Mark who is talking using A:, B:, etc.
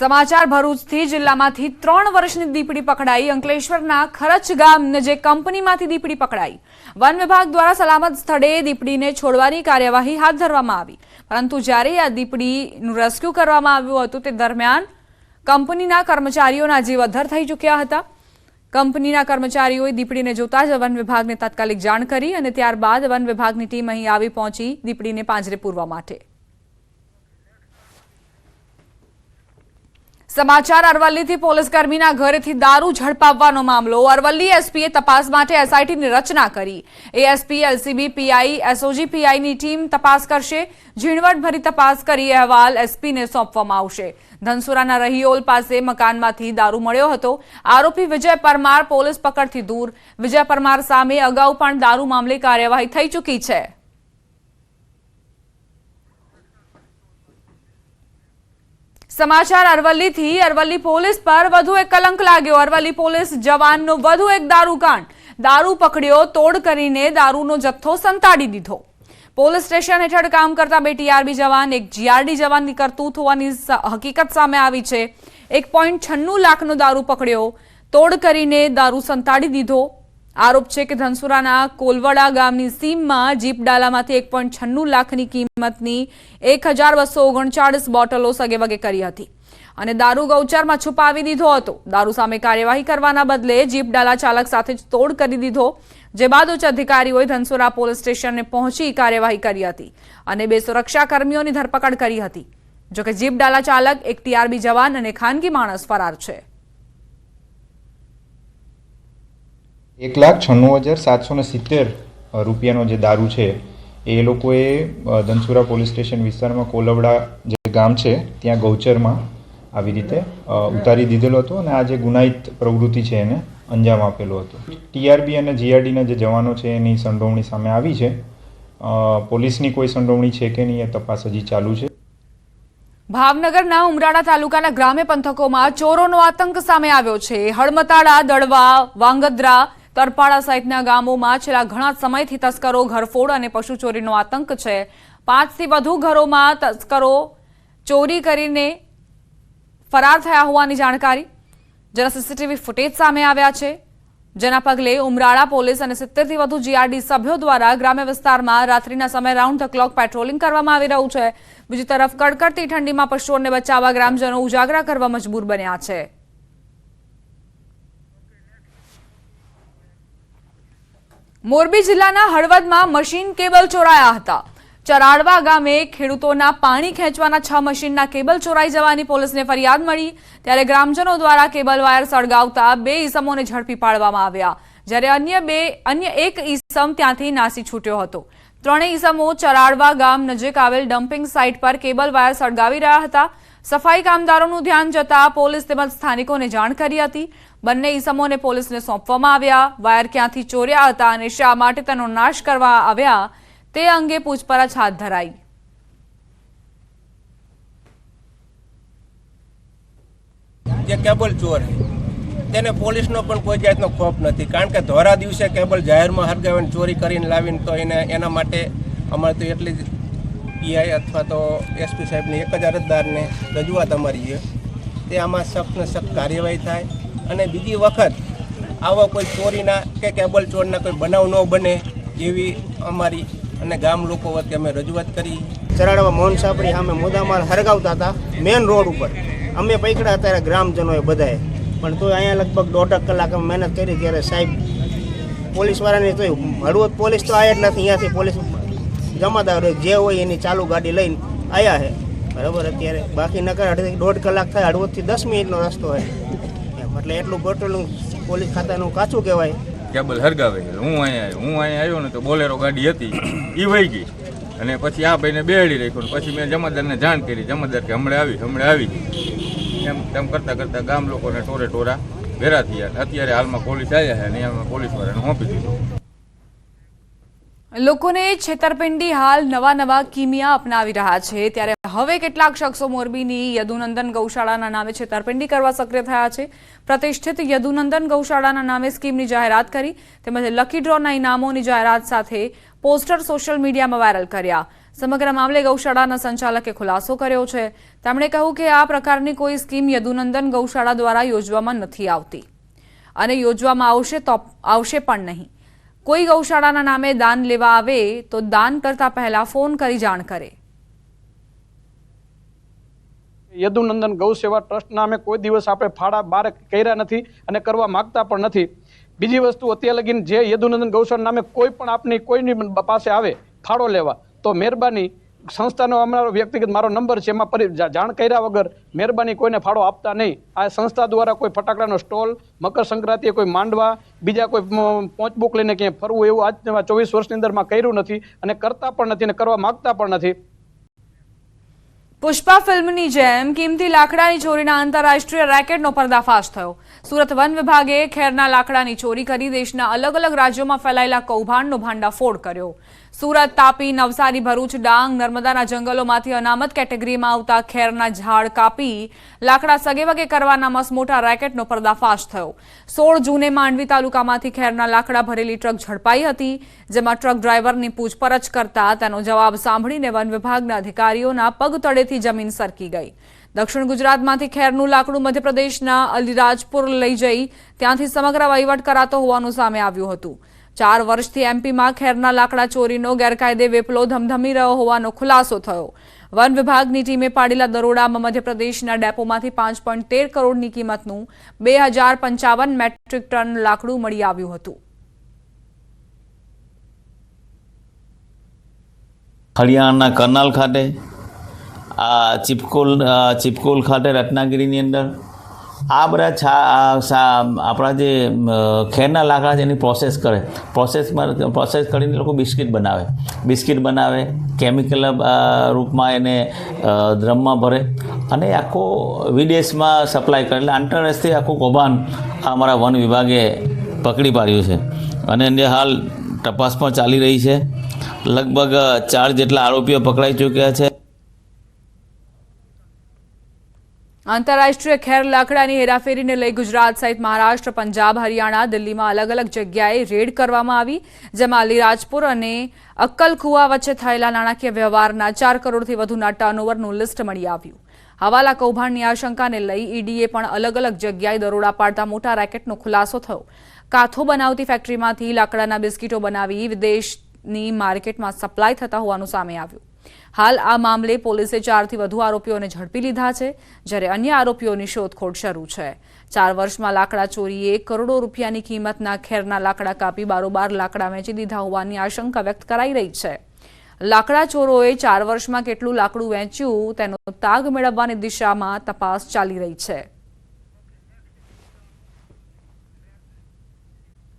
A: સમાચાર ભરૂચથી જિલ્લામાંથી 3 વર્ષની દીપડી પકડાઈ। અંકલેશ્વરના ખરચ ગામ નજીક કંપનીમાંથી દીપડી પકડાઈ। વન વિભાગ દ્વારા સલામત સ્થળે દીપડીને છોડવાની કાર્યવાહી હાથ ધરવામાં આવી, પરંતુ જ્યારે આ દીપડીનું રેસ્ક્યુ કરવામાં આવ્યું હતું તે દરમિયાન કંપનીના કર્મચારીઓના જીવ અદ્ધર થઈ ચૂક્યા હતા। કંપનીના કર્મચારીઓએ દીપડીને જોતા જ વન વિભાગને તાત્કાલિક જાણ કરી અને ત્યારબાદ વન વિભાગની ટીમ અહીં આવી પહોંચી દીપડીને પાંજરે પૂરવા માટે। समाचार अरवल्ली पोलीस कर्मी घरेथी दारू झड़पाववानो मामलो। अरवल्ली एसपीए तपास माटे एसआईटी ની रचना करी। ASP LCB pi SOG pi ની टीम तपास करशे। झीणवटभरी तपास करी अहेवाल एसपी ने सौंपवामां आवशे। धनसुराना रहियोल पासे मकानमांथी दारू मळ्यो हतो। आरोपी विजय परमार पोलीस पकड़थी दूर। विजय परमार सामे अगाऊ पण दारू मामले कार्यवाही थई चूकी छे। समाचार अरवल्ली थी। अरवल्ली पोलीस पर वधु एक कलंक लाग्यो। अरवल्ली पोलीस जवाननो वधु एक दारूकांड। दारू पकड्यो, तोड़ करीने दारूनो जत्थो संताड़ी दीधो। पोलीस स्टेशन हेठळ काम करता 2 टीआरबी जवान, 1 जीआरडी जवाननी करतूत होवानी हकीकत सामे आवी छे। 1.96 लाखनो दारू पकड्यो, तोड़ करीने दारू संताड़ी दीधो। आरोप छे के धनसुराना कोलवड़ा गामनी सीममां जीप डालामांथी 1.96 लाखनी किंमतनी 1239 बोटलो सगेवगे करी हती અને દારૂ ગૌચરમાં છુપાવી દીધો હતો। દારૂ સામે કાર્યવાહી કરવાના બદલે જીપ ડાલા ચાલક સાથે જ તોડ કરી દીધો, જે બાદ ઉચ્ચ અધિકારીઓએ ધનસુરા પોલીસ સ્ટેશને પહોંચી કાર્યવાહી કરી હતી અને 2 સુરક્ષા કર્મીઓની ધરપકડ કરી હતી। જો કે જીપ ડાલા ચાલક, 1 ટીઆરબી જવાન અને ખાનગી માણસ ફરાર છે।
B: 1,96,770 રૂપિયાનો જે દારૂ છે એ લોકોએ ધનસુરા પોલીસ સ્ટેશન વિસ્તારમાં કોલવડા જે ગામ છે ત્યાં ગૌચરમાં આવી રીતે ઉતારી દીધેલો હતો અને આ જે ગુનાહિત પ્રવૃત્તિ છે એને અંજામ આપેલો હતો। ટીઆરબી અને જીઆરડીના જે જવાનો છે એની સંડોવણી સામે આવી છે। પોલીસની કોઈ સંડોવણી છે કે નહીં એ તપાસ હજી ચાલુ છે।
A: ભાવનગરના ઉમરાળા તાલુકાના ગ્રામ્ય પંથકોમાં ચોરોનો આતંક સામે આવ્યો છે। હળમતાળા, દડવા, વાંગદ્રા, તરપાડા સહિતના ગામોમાં છેલ્લા ઘણા સમયથી તસ્કરો, ઘરફોડ અને પશુ ચોરીનો આતંક છે। 5 થી વધુ ઘરોમાં તસ્કરો ચોરી કરીને ફરાર થયા હોવાની જાણકારી, જેના સીસીટીવી ફૂટેજ સામે આવ્યા છે, જેના પગલે ઉમરાળા પોલીસ અને 70 થી વધુ જીઆરડી સભ્યો દ્વારા ગ્રામ્ય વિસ્તારમાં રાત્રિના સમયે રાઉન્ડ ધ ક્લોક પેટ્રોલિંગ કરવામાં આવી રહ્યું છે। બીજી તરફ કડકડતી ઠંડીમાં પશુઓને બચાવવા ગ્રામજનો ઉજાગરા કરવા મજબૂર બન્યા છે। મોરબી જિલ્લાના હળવદમાં મશીન કેબલ ચોરાયા હતા। ચરાડવા ગામે ખેડૂતોના પાણી ખેંચવાના 6 મશીનના કેબલ ચોરાઈ જવાની પોલીસને ફરિયાદ મળી, ત્યારે ગ્રામજનો દ્વારા કેબલ વાયર સળગાવતા 2 ઈસમોને ઝડપી પાડવામાં આવ્યા, જ્યારે અન્ય એક ઈસમ ત્યાંથી નાસી છૂટ્યો હતો। 3 ઈસમો ચરાડવા ગામ નજીક આવેલ ડમ્પિંગ સાઇટ પર કેબલ વાયર સળગાવી રહ્યા હતા। સફાઈ કામદારોનું ધ્યાન જતા પોલીસ તેમજ સ્થાનિકોને જાણ કરી હતી। બંને ઈસમોને પોલીસને સોંપવામાં આવ્યા। વાયર ક્યાંથી ચોર્યા હતા અને શા માટે તેનો નાશ કરવા આવ્યા તે અંગે પૂછપરછ હાથ ધરાઈ।
C: જે કેબલ ચોર તેને પોલીસનો પણ કોઈ જાતનો ખોફ નથી, કારણ કે ધોરા દિવસે કેબલ જાહેરમાં હરગાવીને ચોરી કરીને લાવીને તો એના માટે અમારે તો એટલી જ પીઆઈ અથવા તો એસપી સાહેબની એક જ અરજદારને રજૂઆત અમારી છે તે આમાં સખ્ત ને સખ્ત કાર્યવાહી થાય અને બીજી વખત આવા કોઈ ચોરીના કે કેબલ ચોરના કોઈ બનાવ ન બને એવી અમારી અને ગામ લોકો વચ્ચે અમે રજૂઆત કરી।
D: ચરાડવા મોહન સાપડી સામે મુદ્દામાલ હરગાવતા હતા મેન રોડ ઉપર, અમે પકડ્યા અત્યારે ગ્રામજનોએ બધાએ, પણ તો અહીંયા લગભગ 1.5 કલાક અમે મહેનત કરી ત્યારે સાહેબ પોલીસવાળાને તો હળવદ પોલીસ તો આવ્યા જ નથી, અહીંયાથી પોલીસ જમાદાર જે હોય એની ચાલુ ગાડી લઈને આવ્યા છે બરાબર। અત્યારે બાકી નકર 1.5 કલાક થાય, હળવદથી 10 મિનિટનો રસ્તો હોય, એટલે એટલું પેટ્રોલિંગ પોલીસ ખાતાનું કાચું કહેવાય।
E: કેબલ હરગાવે હું અહીંયા આવ્યો ને તો બોલેરો ગાડી હતી એ વહી ગઈ અને પછી આ ભાઈને બેહાડી રાખ્યો, પછી મેં જમાદારને જાણ કરી, જમાદાર કે હમણાં આવી એમ તેમ કરતાં ગામ લોકોને ટોરા ભેરા થયા। અત્યારે હાલમાં પોલીસ આવ્યા છે અને એમાં પોલીસવાળાને સોંપી દીધું।
A: લોકોને છેતરપિંડી હાલ નવા કિમિયા અપનાવી રહ્યા છે, ત્યારે હવે કેટલાક શખ્સો મોરબીની યદુનંદન ગૌશાળાના નામે છેતરપિંડી કરવા સક્રિય થયા છે। પ્રતિષ્ઠિત યદુનંદન ગૌશાળાના નામે સ્કીમની જાહેરાત કરી તેમજ લકી ડ્રોના ઇનામોની જાહેરાત સાથે પોસ્ટર સોશિયલ મીડિયામાં વાયરલ કર્યા। સમગ્ર મામલે ગૌશાળાના સંચાલકે ખુલાસો કર્યો છે. તેમણે કહ્યું કે આ પ્રકારની કોઈ સ્કીમ યદુનંદન ગૌશાળા દ્વારા યોજવામાં નથી આવતી અને યોજવામાં આવશે પણ નહીં. કોઈ ગૌશાળાના નામે દાન લેવા આવે તો દાન કરતા પહેલા ફોન કરી જાણ કરે.
F: યદુનંદન ગૌ સેવા ટ્રસ્ટ નામે કોઈ દિવસ આપણે ફાળા બહાર કર્યા નથી અને કરવા માગતા પણ નથી. બીજી વસ્તુ, અત્યારે લગીને જે યદુનંદન ગૌશાળા નામે કોઈ પણ આપની કોઈની પાસે આવે ફાળો લેવા તો મહેરબાની સંસ્થાનો અમારો વ્યક્તિગત મારો નંબર છે, એમાં જાણ કર્યા વગર મહેરબાની કોઈને ફાળો આપતા નહીં. આ સંસ્થા દ્વારા કોઈ ફટાકડાનો સ્ટોલ, મકર સંક્રાંતિએ કોઈ માંડવા, બીજા કોઈ પહોંચબુક લઈને ક્યાંય ફરવું એવું આજ 24 વર્ષની અંદરમાં કર્યું નથી અને કરતા પણ નથી અને કરવા માગતા પણ નથી.
A: પુષ્પા ફિલ્મની જેમ કિંમતી લાકડાની ચોરીના આંતરરાષ્ટ્રીય રેકેટનો પર્દાફાશ થયો. સુરત વન વિભાગે ખેરના લાકડાની ચોરી કરી દેશના અલગ અલગ રાજ્યોમાં ફેલાયેલા કૌભાંડનો ભાંડાફોડ કર્યો. સુરત, તાપી, નવસારી, ભરૂચ, ડાંગ, નર્મદાના જંગલોમાંથી અનામત કેટેગરીમાં આવતા ખેરના ઝાડ કાપી લાકડા સગેવગે કરવાના મસમોટા રેકેટનો પર્દાફાશ થયો. 16 જૂને માંડવી તાલુકામાંથી ખેરના લાકડા ભરેલી ટ્રક ઝડપાઈ હતી, જેમાં ટ્રક ડ્રાઈવરની પૂછપરછ કરતા તેનો જવાબ સાંભળીને વન વિભાગના અધિકારીઓના પગ તળેથી જમીન સરકી ગઈ. દક્ષિણ ગુજરાતમાંથી ખેરનું લાકડું મધ્યપ્રદેશના અલીરાજપુર લઈ જઈ ત્યાંથી સમગ્ર વહીવટ કરાતો હોવાનું સામે આવ્યું હતું. 4 વર્ષથી એમપીમાં ખેરના લાકડા ચોરીનો ગેરકાયદે વેપલો ધમધમી રહ્યો હોવાનો ખુલાસો થયો. વન વિભાગની ટીમે પાડેલા દરોડામાં મધ્યપ્રદેશના ડેપોમાંથી 5.13 કરોડની કિંમતનું 2055 મેટ્રિક ટન લાકડું મળી આવ્યું હતું.
G: હરિયાણાના કરનાલ ખાતે, આ ચિપકોલ ખાતે રત્નાગીરીની અંદર આ બધા આપણા જે ખેરના લાકડા છે એની પ્રોસેસ કરીને લોકો બિસ્કિટ બનાવે, કેમિકલ રૂપમાં એને ડ્રમમાં ભરે અને આખો વિદેશમાં સપ્લાય કરે. એટલે આંતરરાષ્ટ્રીય આખું કૌભાંડ અમારા વન વિભાગે પકડી પાડ્યું છે અને એને હાલ તપાસ પણ ચાલી રહી છે. લગભગ 4 જેટલા આરોપીઓ પકડાઈ ચૂક્યા છે.
A: આંતરરાષ્ટ્રીય ખેર લાકડાની હેરાફેરીને લઈ ગુજરાત સહિત મહારાષ્ટ્ર, પંજાબ, હરિયાણા, દિલ્હીમાં અલગ અલગ જગ્યાએ રેડ કરવામાં આવી, જેમાં અલીરાજપુર અને અક્કલકુવા વચ્ચે થયેલા નાણાકીય વ્યવહારના 4 કરોડથી વધુના ટર્નઓવરનું લિસ્ટ મળી આવ્યું. હવાલા કૌભાંડની આશંકાને લઈ ઈડીએ પણ અલગ અલગ જગ્યાએ દરોડા પાડતા મોટા રેકેટનો ખુલાસો થયો. કાથો બનાવતી ફેક્ટરીમાંથી લાકડાના બિસ્કિટો બનાવી વિદેશની માર્કેટમાં સપ્લાય થતા હોવાનું સામે આવ્યું. હાલ આ મામલે પોલીસે 4 થી વધુ આરોપીઓને ઝડપી લીધા છે, જ્યારે અન્ય આરોપીઓની શોધખોળ શરૂ છે. 4 વર્ષમાં લાકડા ચોરીએ કરોડો રૂપિયાની કિંમતના ખેરના લાકડા કાપી બારોબાર લાકડા વેચી દીધા હોવાની આશંકા વ્યક્ત કરાઈ રહી છે. લાકડા ચોરોએ 4 વર્ષમાં કેટલું લાકડું વેચ્યું તેનો તાગ મેળવવાની દિશામાં તપાસ ચાલી રહી છે.